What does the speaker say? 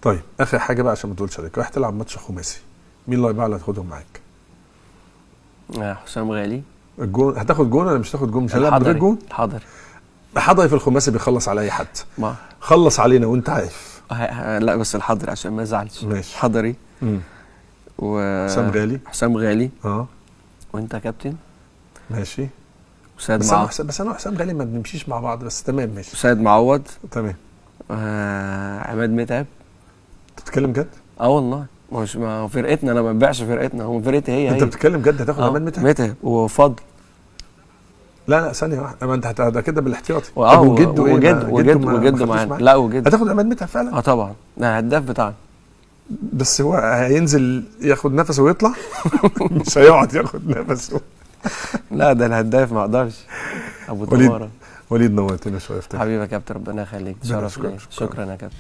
طيب اخر حاجه بقى عشان ما تقولش عليك، رايح تلعب ماتش خماسي، مين اللي اللي هتاخدهم معاك؟ حسام غالي. الجون هتاخد جون ولا مش هتاخد جون؟ مش هتلعب غير جون؟ الحضري في الخماسي بيخلص على اي حد. خلص علينا وانت عارف. لا بس الحضري عشان ما يزعلش. ماشي. حضري حسام غالي. وانت كابتن. ماشي. وسيد معوض. بس انا وحسام غالي ما بنمشيش مع بعض، بس تمام ماشي. وسيد معوض. تمام. عماد متعب. انت بتتكلم جد؟ والله ما هو فرقتنا، انا ما ببيعش فرقتنا، هو فرقتي هي. انت بتتكلم جد؟ هتاخد عماد متعب وفضل. لا ثانيه واحده، ما انت ده كده بالاحتياطي. وجد معانا. لا وجد. هتاخد عماد متعب فعلا؟ طبعا، ده الهداف بتاعنا. بس هو هينزل ياخد نفسه ويطلع؟ مش هيقعد ياخد نفسه. لا ده الهداف، ما اقدرش. ابو تماره. وليد نورتنا شويه. حبيبي يا كابتن، ربنا يخليك، تشرف ليا. شكرا يا كابتن.